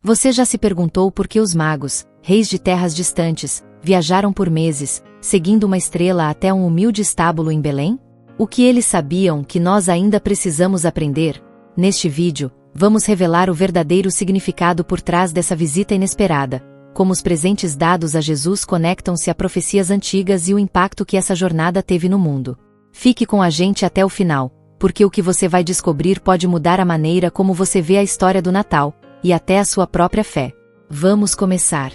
Você já se perguntou por que os magos, reis de terras distantes, viajaram por meses, seguindo uma estrela até um humilde estábulo em Belém? O que eles sabiam que nós ainda precisamos aprender? Neste vídeo, vamos revelar o verdadeiro significado por trás dessa visita inesperada, como os presentes dados a Jesus conectam-se a profecias antigas e o impacto que essa jornada teve no mundo. Fique com a gente até o final, porque o que você vai descobrir pode mudar a maneira como você vê a história do Natal, e até a sua própria fé. Vamos começar.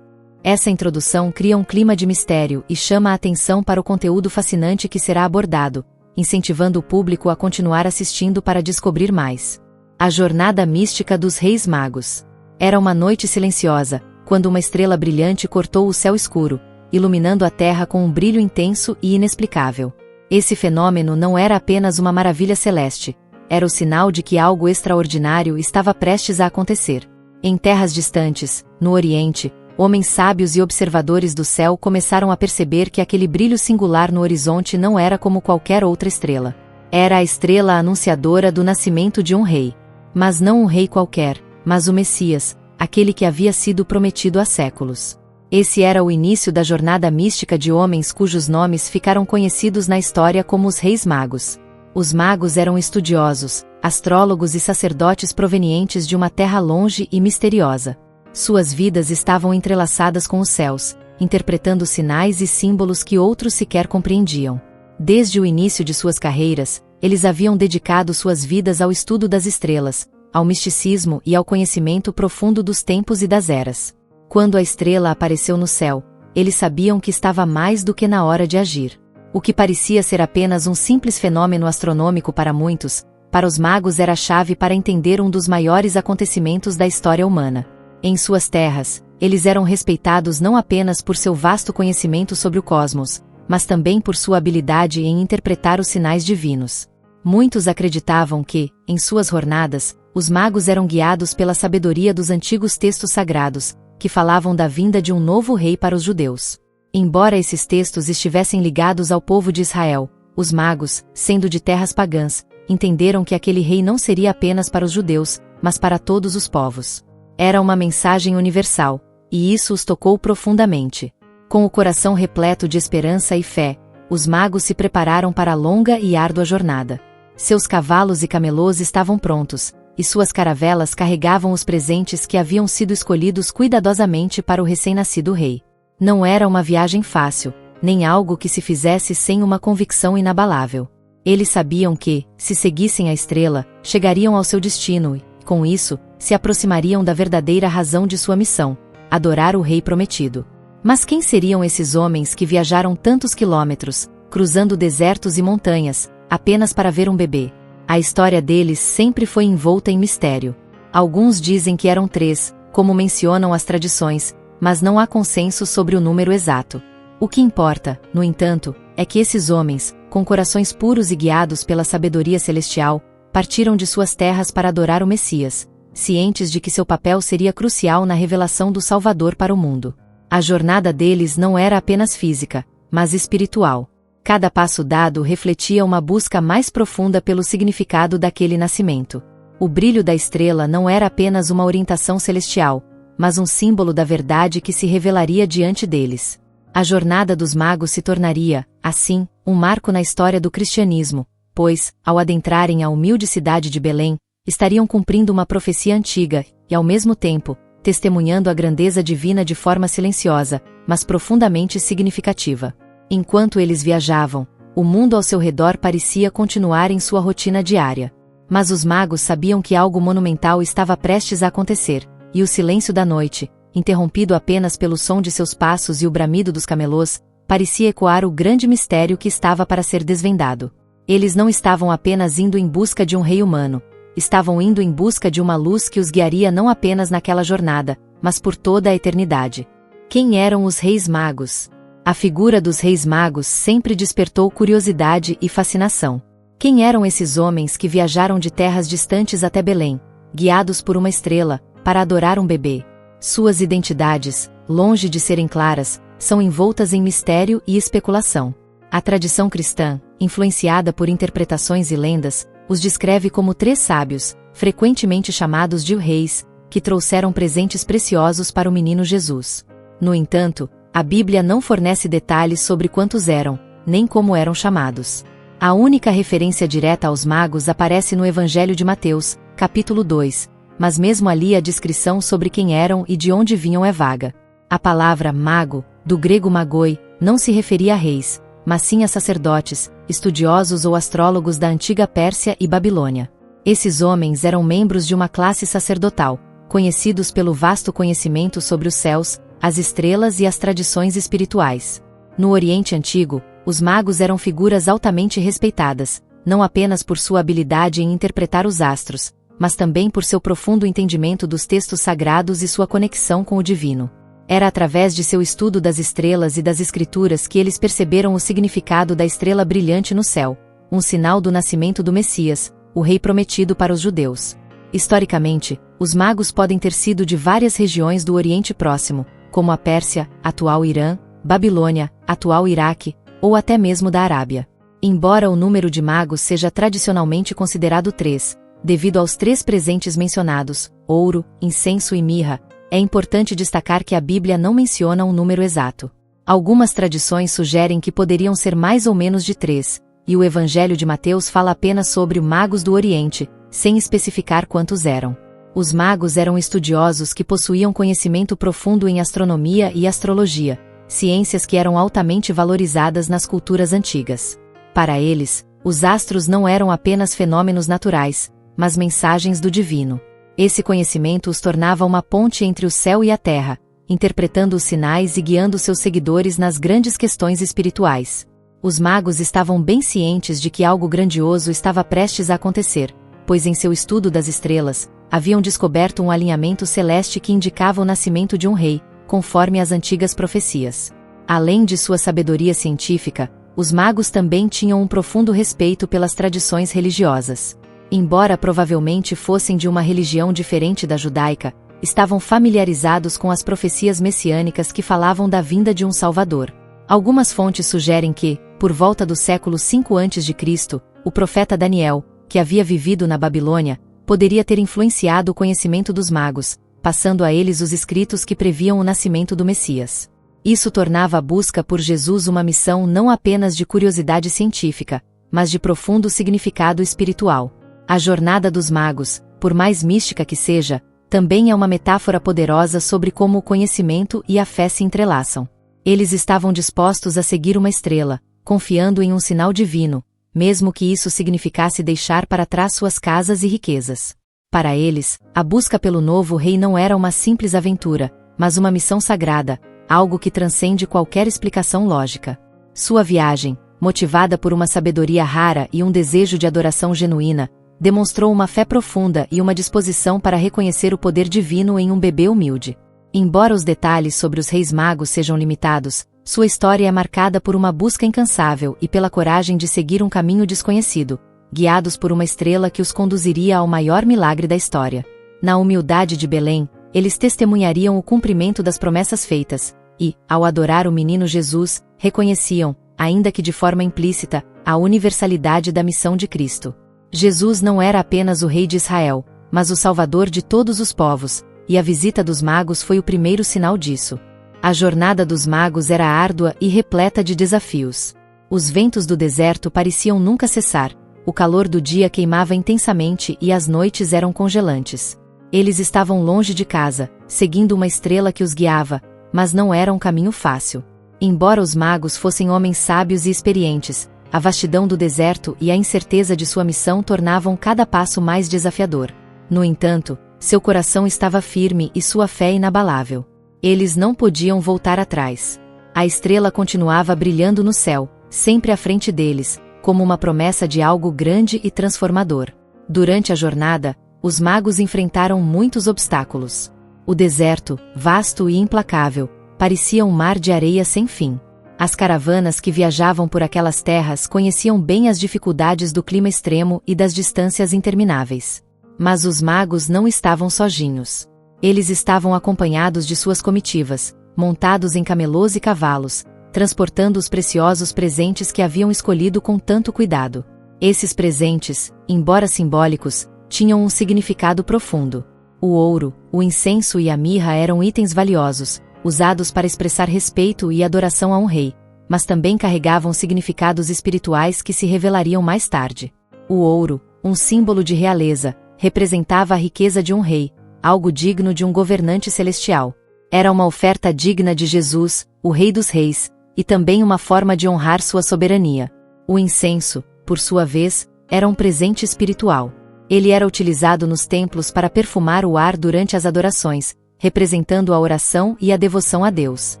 Essa introdução cria um clima de mistério e chama a atenção para o conteúdo fascinante que será abordado, incentivando o público a continuar assistindo para descobrir mais. A jornada mística dos Reis Magos. Era uma noite silenciosa, quando uma estrela brilhante cortou o céu escuro, iluminando a terra com um brilho intenso e inexplicável. Esse fenômeno não era apenas uma maravilha celeste, era o sinal de que algo extraordinário estava prestes a acontecer. Em terras distantes, no Oriente, homens sábios e observadores do céu começaram a perceber que aquele brilho singular no horizonte não era como qualquer outra estrela. Era a estrela anunciadora do nascimento de um rei. Mas não um rei qualquer, mas o Messias, aquele que havia sido prometido há séculos. Esse era o início da jornada mística de homens cujos nomes ficaram conhecidos na história como os Reis Magos. Os magos eram estudiosos, astrólogos e sacerdotes provenientes de uma terra longe e misteriosa. Suas vidas estavam entrelaçadas com os céus, interpretando sinais e símbolos que outros sequer compreendiam. Desde o início de suas carreiras, eles haviam dedicado suas vidas ao estudo das estrelas, ao misticismo e ao conhecimento profundo dos tempos e das eras. Quando a estrela apareceu no céu, eles sabiam que estava mais do que na hora de agir. O que parecia ser apenas um simples fenômeno astronômico para muitos, para os magos era a chave para entender um dos maiores acontecimentos da história humana. Em suas terras, eles eram respeitados não apenas por seu vasto conhecimento sobre o cosmos, mas também por sua habilidade em interpretar os sinais divinos. Muitos acreditavam que, em suas jornadas, os magos eram guiados pela sabedoria dos antigos textos sagrados, que falavam da vinda de um novo rei para os judeus. Embora esses textos estivessem ligados ao povo de Israel, os magos, sendo de terras pagãs, entenderam que aquele rei não seria apenas para os judeus, mas para todos os povos. Era uma mensagem universal, e isso os tocou profundamente. Com o coração repleto de esperança e fé, os magos se prepararam para a longa e árdua jornada. Seus cavalos e camelôs estavam prontos, e suas caravelas carregavam os presentes que haviam sido escolhidos cuidadosamente para o recém-nascido rei. Não era uma viagem fácil, nem algo que se fizesse sem uma convicção inabalável. Eles sabiam que, se seguissem a estrela, chegariam ao seu destino e, com isso, se aproximariam da verdadeira razão de sua missão: adorar o rei prometido. Mas quem seriam esses homens que viajaram tantos quilômetros, cruzando desertos e montanhas, apenas para ver um bebê? A história deles sempre foi envolta em mistério. Alguns dizem que eram 3, como mencionam as tradições, mas não há consenso sobre o número exato. O que importa, no entanto, é que esses homens, com corações puros e guiados pela sabedoria celestial, partiram de suas terras para adorar o Messias, cientes de que seu papel seria crucial na revelação do Salvador para o mundo. A jornada deles não era apenas física, mas espiritual. Cada passo dado refletia uma busca mais profunda pelo significado daquele nascimento. O brilho da estrela não era apenas uma orientação celestial, mas um símbolo da verdade que se revelaria diante deles. A jornada dos magos se tornaria, assim, um marco na história do cristianismo, pois, ao adentrarem a humilde cidade de Belém, estariam cumprindo uma profecia antiga, e ao mesmo tempo, testemunhando a grandeza divina de forma silenciosa, mas profundamente significativa. Enquanto eles viajavam, o mundo ao seu redor parecia continuar em sua rotina diária. Mas os magos sabiam que algo monumental estava prestes a acontecer, e o silêncio da noite, interrompido apenas pelo som de seus passos e o bramido dos camelôs, parecia ecoar o grande mistério que estava para ser desvendado. Eles não estavam apenas indo em busca de um rei humano, estavam indo em busca de uma luz que os guiaria não apenas naquela jornada, mas por toda a eternidade. Quem eram os Reis Magos? A figura dos Reis Magos sempre despertou curiosidade e fascinação. Quem eram esses homens que viajaram de terras distantes até Belém, guiados por uma estrela, para adorar um bebê? Suas identidades, longe de serem claras, são envoltas em mistério e especulação. A tradição cristã, influenciada por interpretações e lendas, os descreve como 3 sábios, frequentemente chamados de reis, que trouxeram presentes preciosos para o menino Jesus. No entanto, a Bíblia não fornece detalhes sobre quantos eram, nem como eram chamados. A única referência direta aos magos aparece no Evangelho de Mateus, capítulo 2, mas mesmo ali a descrição sobre quem eram e de onde vinham é vaga. A palavra mago, do grego magoi, não se referia a reis, mas sim a sacerdotes, estudiosos ou astrólogos da antiga Pérsia e Babilônia. Esses homens eram membros de uma classe sacerdotal, conhecidos pelo vasto conhecimento sobre os céus, as estrelas e as tradições espirituais. No Oriente Antigo, os magos eram figuras altamente respeitadas, não apenas por sua habilidade em interpretar os astros, mas também por seu profundo entendimento dos textos sagrados e sua conexão com o divino. Era através de seu estudo das estrelas e das escrituras que eles perceberam o significado da estrela brilhante no céu, um sinal do nascimento do Messias, o rei prometido para os judeus. Historicamente, os magos podem ter sido de várias regiões do Oriente Próximo, como a Pérsia, atual Irã, Babilônia, atual Iraque, ou até mesmo da Arábia. Embora o número de magos seja tradicionalmente considerado 3, devido aos 3 presentes mencionados, ouro, incenso e mirra, é importante destacar que a Bíblia não menciona um número exato. Algumas tradições sugerem que poderiam ser mais ou menos de 3, e o Evangelho de Mateus fala apenas sobre magos do Oriente, sem especificar quantos eram. Os magos eram estudiosos que possuíam conhecimento profundo em astronomia e astrologia, ciências que eram altamente valorizadas nas culturas antigas. Para eles, os astros não eram apenas fenômenos naturais, mas mensagens do divino. Esse conhecimento os tornava uma ponte entre o céu e a terra, interpretando os sinais e guiando seus seguidores nas grandes questões espirituais. Os magos estavam bem cientes de que algo grandioso estava prestes a acontecer, pois em seu estudo das estrelas, haviam descoberto um alinhamento celeste que indicava o nascimento de um rei, conforme as antigas profecias. Além de sua sabedoria científica, os magos também tinham um profundo respeito pelas tradições religiosas. Embora provavelmente fossem de uma religião diferente da judaica, estavam familiarizados com as profecias messiânicas que falavam da vinda de um Salvador. Algumas fontes sugerem que, por volta do século V a.C., o profeta Daniel, que havia vivido na Babilônia, poderia ter influenciado o conhecimento dos magos, passando a eles os escritos que previam o nascimento do Messias. Isso tornava a busca por Jesus uma missão não apenas de curiosidade científica, mas de profundo significado espiritual. A jornada dos magos, por mais mística que seja, também é uma metáfora poderosa sobre como o conhecimento e a fé se entrelaçam. Eles estavam dispostos a seguir uma estrela, confiando em um sinal divino, mesmo que isso significasse deixar para trás suas casas e riquezas. Para eles, a busca pelo novo rei não era uma simples aventura, mas uma missão sagrada, algo que transcende qualquer explicação lógica. Sua viagem, motivada por uma sabedoria rara e um desejo de adoração genuína, demonstrou uma fé profunda e uma disposição para reconhecer o poder divino em um bebê humilde. Embora os detalhes sobre os reis magos sejam limitados, sua história é marcada por uma busca incansável e pela coragem de seguir um caminho desconhecido, guiados por uma estrela que os conduziria ao maior milagre da história. Na humildade de Belém, eles testemunhariam o cumprimento das promessas feitas, e, ao adorar o menino Jesus, reconheciam, ainda que de forma implícita, a universalidade da missão de Cristo. Jesus não era apenas o rei de Israel, mas o salvador de todos os povos, e a visita dos magos foi o primeiro sinal disso. A jornada dos magos era árdua e repleta de desafios. Os ventos do deserto pareciam nunca cessar, o calor do dia queimava intensamente e as noites eram congelantes. Eles estavam longe de casa, seguindo uma estrela que os guiava, mas não era um caminho fácil. Embora os magos fossem homens sábios e experientes, a vastidão do deserto e a incerteza de sua missão tornavam cada passo mais desafiador. No entanto, seu coração estava firme e sua fé inabalável. Eles não podiam voltar atrás. A estrela continuava brilhando no céu, sempre à frente deles, como uma promessa de algo grande e transformador. Durante a jornada, os magos enfrentaram muitos obstáculos. O deserto, vasto e implacável, parecia um mar de areia sem fim. As caravanas que viajavam por aquelas terras conheciam bem as dificuldades do clima extremo e das distâncias intermináveis. Mas os magos não estavam sozinhos. Eles estavam acompanhados de suas comitivas, montados em camelôs e cavalos, transportando os preciosos presentes que haviam escolhido com tanto cuidado. Esses presentes, embora simbólicos, tinham um significado profundo. O ouro, o incenso e a mirra eram itens valiosos, usados para expressar respeito e adoração a um rei, mas também carregavam significados espirituais que se revelariam mais tarde. O ouro, um símbolo de realeza, representava a riqueza de um rei, algo digno de um governante celestial. Era uma oferta digna de Jesus, o Rei dos Reis, e também uma forma de honrar sua soberania. O incenso, por sua vez, era um presente espiritual. Ele era utilizado nos templos para perfumar o ar durante as adorações, representando a oração e a devoção a Deus.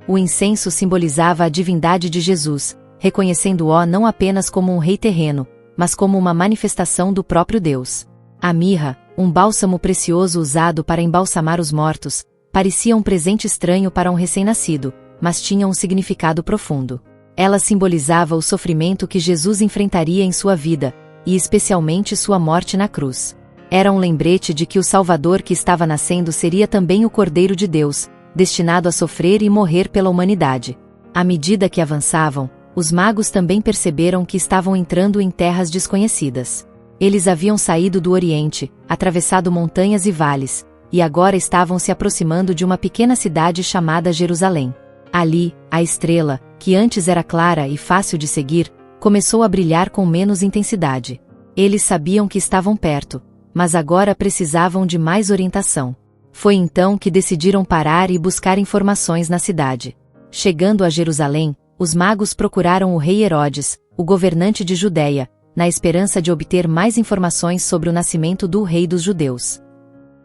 O incenso simbolizava a divindade de Jesus, reconhecendo-o não apenas como um rei terreno, mas como uma manifestação do próprio Deus. A mirra, um bálsamo precioso usado para embalsamar os mortos, parecia um presente estranho para um recém-nascido, mas tinha um significado profundo. Ela simbolizava o sofrimento que Jesus enfrentaria em sua vida, e especialmente sua morte na cruz. Era um lembrete de que o Salvador que estava nascendo seria também o Cordeiro de Deus, destinado a sofrer e morrer pela humanidade. À medida que avançavam, os magos também perceberam que estavam entrando em terras desconhecidas. Eles haviam saído do Oriente, atravessado montanhas e vales, e agora estavam se aproximando de uma pequena cidade chamada Jerusalém. Ali, a estrela, que antes era clara e fácil de seguir, começou a brilhar com menos intensidade. Eles sabiam que estavam perto, mas agora precisavam de mais orientação. Foi então que decidiram parar e buscar informações na cidade. Chegando a Jerusalém, os magos procuraram o rei Herodes, o governante de Judeia, na esperança de obter mais informações sobre o nascimento do rei dos judeus.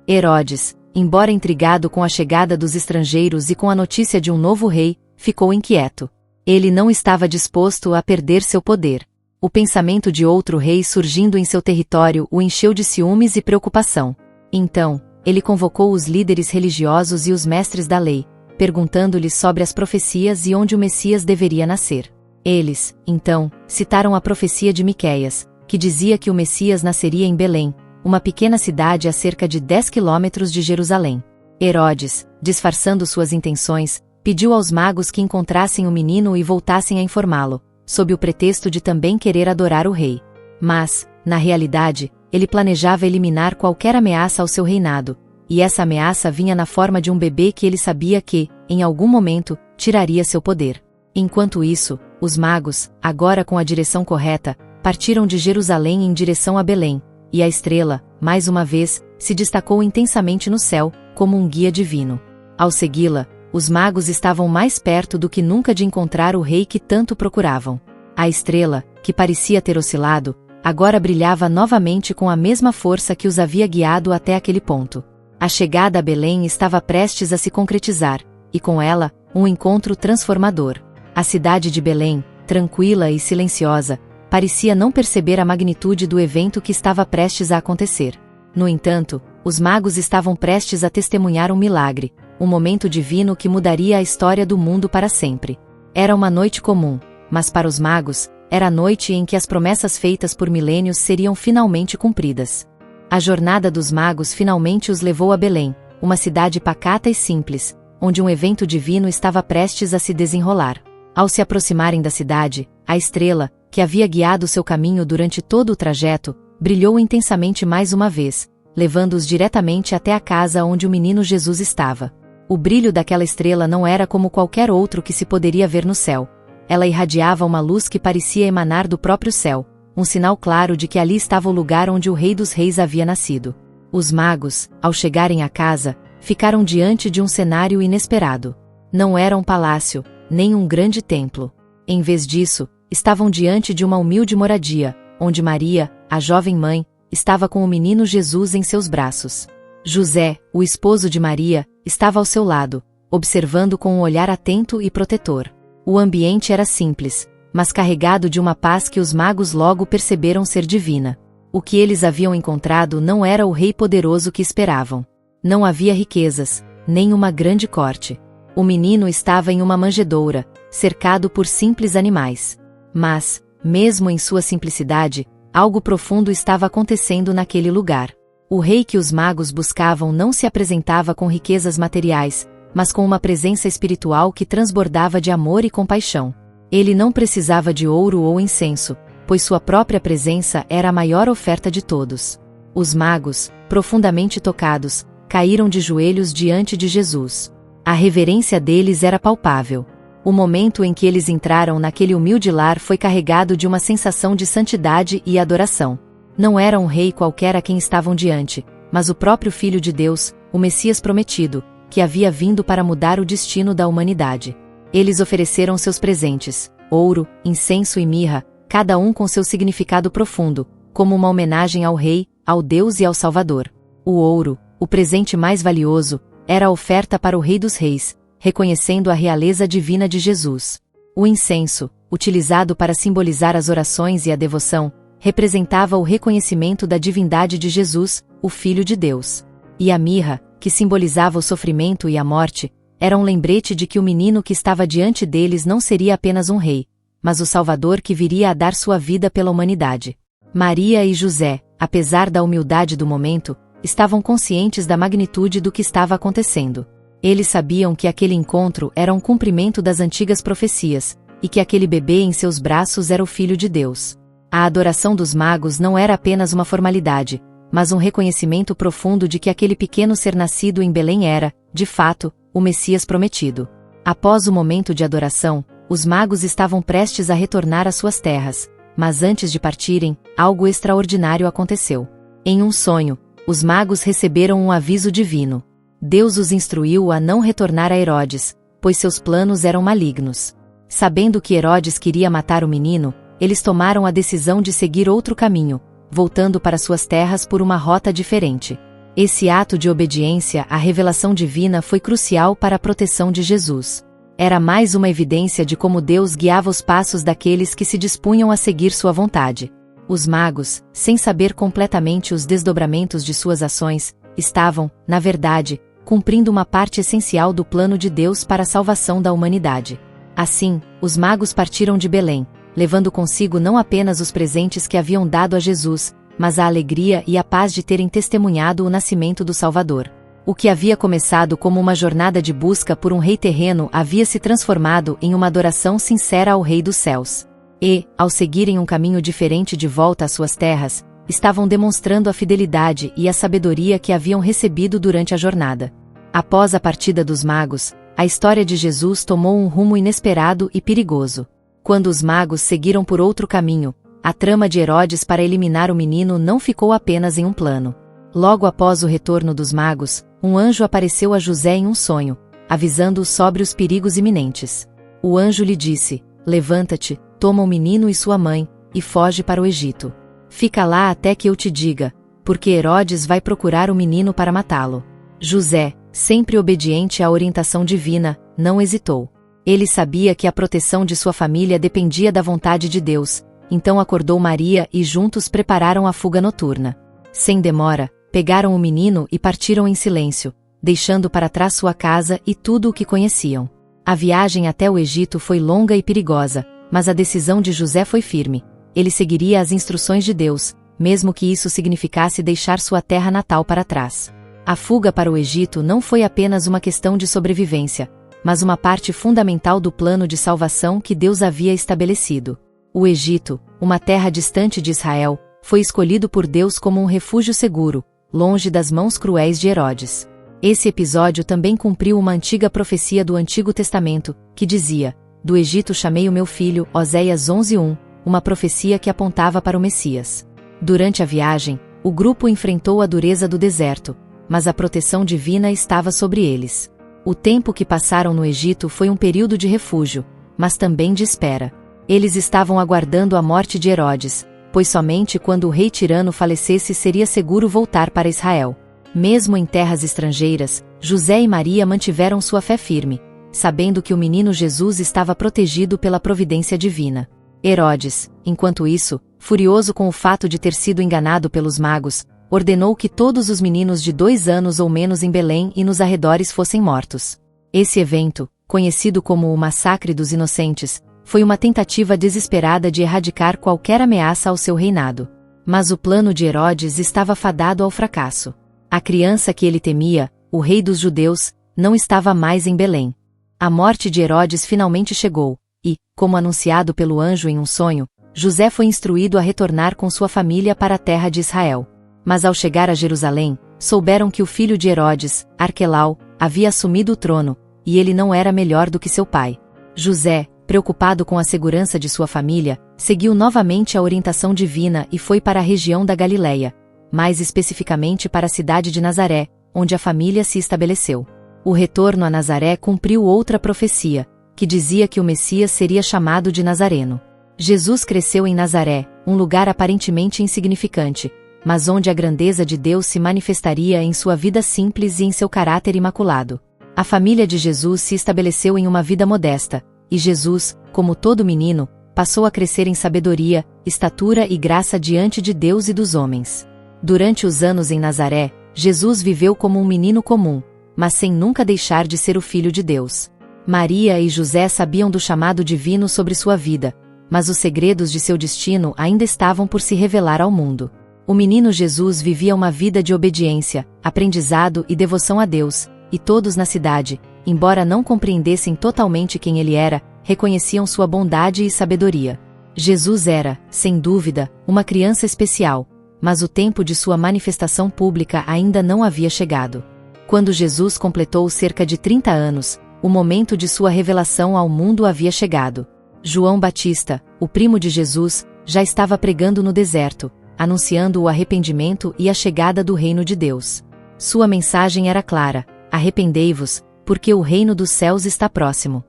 Herodes, embora intrigado com a chegada dos estrangeiros e com a notícia de um novo rei, ficou inquieto. Ele não estava disposto a perder seu poder. O pensamento de outro rei surgindo em seu território o encheu de ciúmes e preocupação. Então, ele convocou os líderes religiosos e os mestres da lei, perguntando-lhes sobre as profecias e onde o Messias deveria nascer. Eles, então, citaram a profecia de Miqueias, que dizia que o Messias nasceria em Belém, uma pequena cidade a cerca de 10 quilômetros de Jerusalém. Herodes, disfarçando suas intenções, pediu aos magos que encontrassem o menino e voltassem a informá-lo, sob o pretexto de também querer adorar o rei. Mas, na realidade, ele planejava eliminar qualquer ameaça ao seu reinado, e essa ameaça vinha na forma de um bebê que ele sabia que, em algum momento, tiraria seu poder. Enquanto isso, os magos, agora com a direção correta, partiram de Jerusalém em direção a Belém, e a estrela, mais uma vez, se destacou intensamente no céu, como um guia divino. Ao segui-la, os magos estavam mais perto do que nunca de encontrar o rei que tanto procuravam. A estrela, que parecia ter oscilado, agora brilhava novamente com a mesma força que os havia guiado até aquele ponto. A chegada a Belém estava prestes a se concretizar, e com ela, um encontro transformador. A cidade de Belém, tranquila e silenciosa, parecia não perceber a magnitude do evento que estava prestes a acontecer. No entanto, os magos estavam prestes a testemunhar um milagre, um momento divino que mudaria a história do mundo para sempre. Era uma noite comum, mas para os magos, era a noite em que as promessas feitas por milênios seriam finalmente cumpridas. A jornada dos magos finalmente os levou a Belém, uma cidade pacata e simples, onde um evento divino estava prestes a se desenrolar. Ao se aproximarem da cidade, a estrela, que havia guiado seu caminho durante todo o trajeto, brilhou intensamente mais uma vez, levando-os diretamente até a casa onde o menino Jesus estava. O brilho daquela estrela não era como qualquer outro que se poderia ver no céu. Ela irradiava uma luz que parecia emanar do próprio céu, um sinal claro de que ali estava o lugar onde o Rei dos Reis havia nascido. Os magos, ao chegarem à casa, ficaram diante de um cenário inesperado. Não era um palácio, nem um grande templo. Em vez disso, estavam diante de uma humilde moradia, onde Maria, a jovem mãe, estava com o menino Jesus em seus braços. José, o esposo de Maria, estava ao seu lado, observando com um olhar atento e protetor. O ambiente era simples, mas carregado de uma paz que os magos logo perceberam ser divina. O que eles haviam encontrado não era o rei poderoso que esperavam. Não havia riquezas, nem uma grande corte. O menino estava em uma manjedoura, cercado por simples animais. Mas, mesmo em sua simplicidade, algo profundo estava acontecendo naquele lugar. O rei que os magos buscavam não se apresentava com riquezas materiais, mas com uma presença espiritual que transbordava de amor e compaixão. Ele não precisava de ouro ou incenso, pois sua própria presença era a maior oferta de todos. Os magos, profundamente tocados, caíram de joelhos diante de Jesus. A reverência deles era palpável. O momento em que eles entraram naquele humilde lar foi carregado de uma sensação de santidade e adoração. Não era um rei qualquer a quem estavam diante, mas o próprio Filho de Deus, o Messias prometido, que havia vindo para mudar o destino da humanidade. Eles ofereceram seus presentes, ouro, incenso e mirra, cada um com seu significado profundo, como uma homenagem ao Rei, ao Deus e ao Salvador. O ouro, o presente mais valioso, era a oferta para o Rei dos Reis, reconhecendo a realeza divina de Jesus. O incenso, utilizado para simbolizar as orações e a devoção, representava o reconhecimento da divindade de Jesus, o Filho de Deus. E a mirra, que simbolizava o sofrimento e a morte, era um lembrete de que o menino que estava diante deles não seria apenas um rei, mas o Salvador que viria a dar sua vida pela humanidade. Maria e José, apesar da humildade do momento, estavam conscientes da magnitude do que estava acontecendo. Eles sabiam que aquele encontro era um cumprimento das antigas profecias, e que aquele bebê em seus braços era o Filho de Deus. A adoração dos magos não era apenas uma formalidade, mas um reconhecimento profundo de que aquele pequeno ser nascido em Belém era, de fato, o Messias prometido. Após o momento de adoração, os magos estavam prestes a retornar às suas terras, mas antes de partirem, algo extraordinário aconteceu. Em um sonho, os magos receberam um aviso divino. Deus os instruiu a não retornar a Herodes, pois seus planos eram malignos. Sabendo que Herodes queria matar o menino, eles tomaram a decisão de seguir outro caminho, voltando para suas terras por uma rota diferente. Esse ato de obediência à revelação divina foi crucial para a proteção de Jesus. Era mais uma evidência de como Deus guiava os passos daqueles que se dispunham a seguir sua vontade. Os magos, sem saber completamente os desdobramentos de suas ações, estavam, na verdade, cumprindo uma parte essencial do plano de Deus para a salvação da humanidade. Assim, os magos partiram de Belém, levando consigo não apenas os presentes que haviam dado a Jesus, mas a alegria e a paz de terem testemunhado o nascimento do Salvador. O que havia começado como uma jornada de busca por um rei terreno havia se transformado em uma adoração sincera ao Rei dos Céus. E, ao seguirem um caminho diferente de volta às suas terras, estavam demonstrando a fidelidade e a sabedoria que haviam recebido durante a jornada. Após a partida dos magos, a história de Jesus tomou um rumo inesperado e perigoso. Quando os magos seguiram por outro caminho, a trama de Herodes para eliminar o menino não ficou apenas em um plano. Logo após o retorno dos magos, um anjo apareceu a José em um sonho, avisando-o sobre os perigos iminentes. O anjo lhe disse: "Levanta-te, toma o menino e sua mãe, e foge para o Egito. Fica lá até que eu te diga, porque Herodes vai procurar o menino para matá-lo." José, sempre obediente à orientação divina, não hesitou. Ele sabia que a proteção de sua família dependia da vontade de Deus, então acordou Maria e juntos prepararam a fuga noturna. Sem demora, pegaram o menino e partiram em silêncio, deixando para trás sua casa e tudo o que conheciam. A viagem até o Egito foi longa e perigosa, mas a decisão de José foi firme. Ele seguiria as instruções de Deus, mesmo que isso significasse deixar sua terra natal para trás. A fuga para o Egito não foi apenas uma questão de sobrevivência, mas uma parte fundamental do plano de salvação que Deus havia estabelecido. O Egito, uma terra distante de Israel, foi escolhido por Deus como um refúgio seguro, longe das mãos cruéis de Herodes. Esse episódio também cumpriu uma antiga profecia do Antigo Testamento, que dizia: "Do Egito chamei o meu filho", Oséias 11:1, uma profecia que apontava para o Messias. Durante a viagem, o grupo enfrentou a dureza do deserto, mas a proteção divina estava sobre eles. O tempo que passaram no Egito foi um período de refúgio, mas também de espera. Eles estavam aguardando a morte de Herodes, pois somente quando o rei tirano falecesse seria seguro voltar para Israel. Mesmo em terras estrangeiras, José e Maria mantiveram sua fé firme, sabendo que o menino Jesus estava protegido pela providência divina. Herodes, enquanto isso, furioso com o fato de ter sido enganado pelos magos, ordenou que todos os meninos de 2 anos ou menos em Belém e nos arredores fossem mortos. Esse evento, conhecido como o Massacre dos Inocentes, foi uma tentativa desesperada de erradicar qualquer ameaça ao seu reinado. Mas o plano de Herodes estava fadado ao fracasso. A criança que ele temia, o rei dos judeus, não estava mais em Belém. A morte de Herodes finalmente chegou, e, como anunciado pelo anjo em um sonho, José foi instruído a retornar com sua família para a terra de Israel. Mas ao chegar a Jerusalém, souberam que o filho de Herodes, Arquelau, havia assumido o trono, e ele não era melhor do que seu pai. José, preocupado com a segurança de sua família, seguiu novamente a orientação divina e foi para a região da Galileia, mais especificamente para a cidade de Nazaré, onde a família se estabeleceu. O retorno a Nazaré cumpriu outra profecia, que dizia que o Messias seria chamado de Nazareno. Jesus cresceu em Nazaré, um lugar aparentemente insignificante, mas onde a grandeza de Deus se manifestaria em sua vida simples e em seu caráter imaculado. A família de Jesus se estabeleceu em uma vida modesta, e Jesus, como todo menino, passou a crescer em sabedoria, estatura e graça diante de Deus e dos homens. Durante os anos em Nazaré, Jesus viveu como um menino comum, mas sem nunca deixar de ser o Filho de Deus. Maria e José sabiam do chamado divino sobre sua vida, mas os segredos de seu destino ainda estavam por se revelar ao mundo. O menino Jesus vivia uma vida de obediência, aprendizado e devoção a Deus, e todos na cidade, embora não compreendessem totalmente quem ele era, reconheciam sua bondade e sabedoria. Jesus era, sem dúvida, uma criança especial, mas o tempo de sua manifestação pública ainda não havia chegado. Quando Jesus completou cerca de 30 anos, o momento de sua revelação ao mundo havia chegado. João Batista, o primo de Jesus, já estava pregando no deserto, anunciando o arrependimento e a chegada do reino de Deus. Sua mensagem era clara: arrependei-vos, porque o reino dos céus está próximo.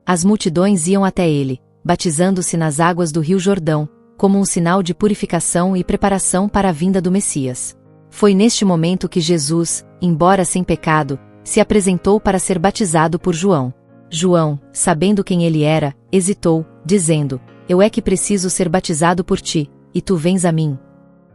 As multidões iam até ele, batizando-se nas águas do Rio Jordão, como um sinal de purificação e preparação para a vinda do Messias. Foi neste momento que Jesus, embora sem pecado, se apresentou para ser batizado por João. João, sabendo quem ele era, hesitou, dizendo: Eu é que preciso ser batizado por ti, e tu vens a mim?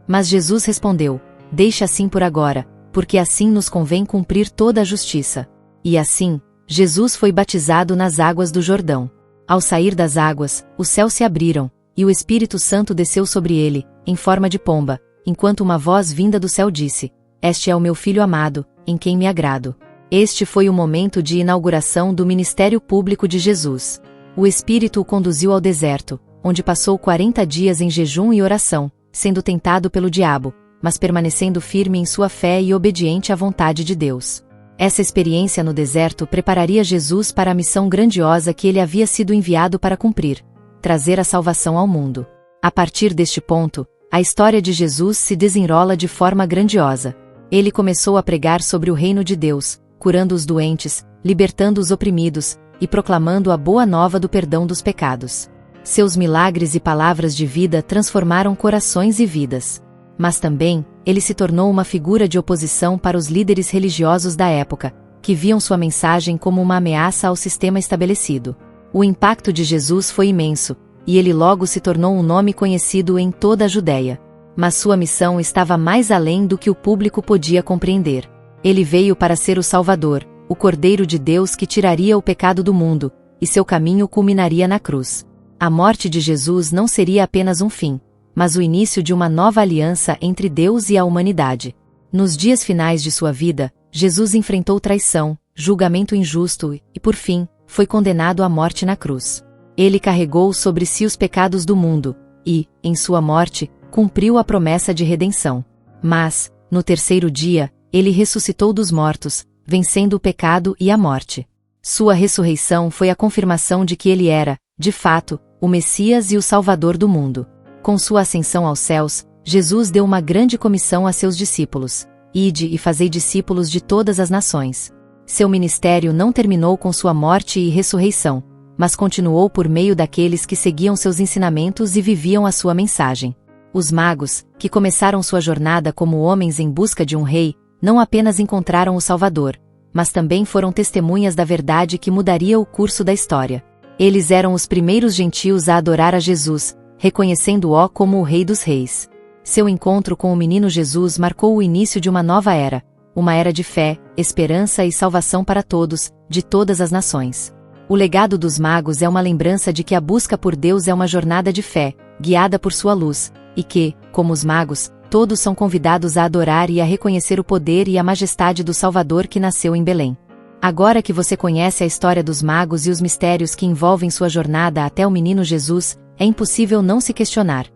Mas Jesus respondeu: Deixa assim por agora, porque assim nos convém cumprir toda a justiça. E assim, Jesus foi batizado nas águas do Jordão. Ao sair das águas, os céus se abriram, e o Espírito Santo desceu sobre ele, em forma de pomba, enquanto uma voz vinda do céu disse: Este é o meu Filho amado, em quem me agrado. Este foi o momento de inauguração do ministério público de Jesus. O Espírito o conduziu ao deserto, onde passou 40 dias em jejum e oração, sendo tentado pelo diabo, mas permanecendo firme em sua fé e obediente à vontade de Deus. Essa experiência no deserto prepararia Jesus para a missão grandiosa que ele havia sido enviado para cumprir: trazer a salvação ao mundo. A partir deste ponto, a história de Jesus se desenrola de forma grandiosa. Ele começou a pregar sobre o reino de Deus, curando os doentes, libertando os oprimidos, e proclamando a boa nova do perdão dos pecados. Seus milagres e palavras de vida transformaram corações e vidas. Mas também, ele se tornou uma figura de oposição para os líderes religiosos da época, que viam sua mensagem como uma ameaça ao sistema estabelecido. O impacto de Jesus foi imenso, e ele logo se tornou um nome conhecido em toda a Judéia. Mas sua missão estava mais além do que o público podia compreender. Ele veio para ser o Salvador, o Cordeiro de Deus que tiraria o pecado do mundo, e seu caminho culminaria na cruz. A morte de Jesus não seria apenas um fim, mas o início de uma nova aliança entre Deus e a humanidade. Nos dias finais de sua vida, Jesus enfrentou traição, julgamento injusto e, por fim, foi condenado à morte na cruz. Ele carregou sobre si os pecados do mundo, e, em sua morte, cumpriu a promessa de redenção. Mas, no terceiro dia, ele ressuscitou dos mortos, vencendo o pecado e a morte. Sua ressurreição foi a confirmação de que ele era, de fato, o Messias e o Salvador do mundo. Com sua ascensão aos céus, Jesus deu uma grande comissão a seus discípulos: Ide e fazei discípulos de todas as nações. Seu ministério não terminou com sua morte e ressurreição, mas continuou por meio daqueles que seguiam seus ensinamentos e viviam a sua mensagem. Os magos, que começaram sua jornada como homens em busca de um rei, não apenas encontraram o Salvador, mas também foram testemunhas da verdade que mudaria o curso da história. Eles eram os primeiros gentios a adorar a Jesus, reconhecendo-o como o Rei dos Reis. Seu encontro com o menino Jesus marcou o início de uma nova era, uma era de fé, esperança e salvação para todos, de todas as nações. O legado dos magos é uma lembrança de que a busca por Deus é uma jornada de fé, guiada por sua luz, e que, como os magos, todos são convidados a adorar e a reconhecer o poder e a majestade do Salvador que nasceu em Belém. Agora que você conhece a história dos magos e os mistérios que envolvem sua jornada até o menino Jesus, é impossível não se questionar: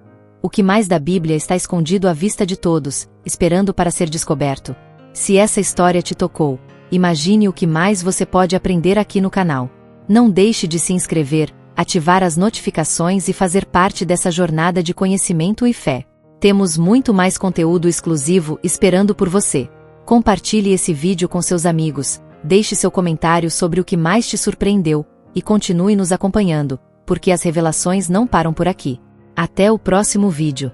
o que mais da Bíblia está escondido à vista de todos, esperando para ser descoberto? Se essa história te tocou, imagine o que mais você pode aprender aqui no canal. Não deixe de se inscrever, ativar as notificações e fazer parte dessa jornada de conhecimento e fé. Temos muito mais conteúdo exclusivo esperando por você. Compartilhe esse vídeo com seus amigos, deixe seu comentário sobre o que mais te surpreendeu, e continue nos acompanhando, porque as revelações não param por aqui. Até o próximo vídeo.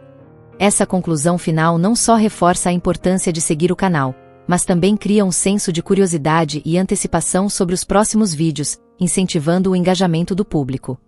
Essa conclusão final não só reforça a importância de seguir o canal, mas também cria um senso de curiosidade e antecipação sobre os próximos vídeos, incentivando o engajamento do público.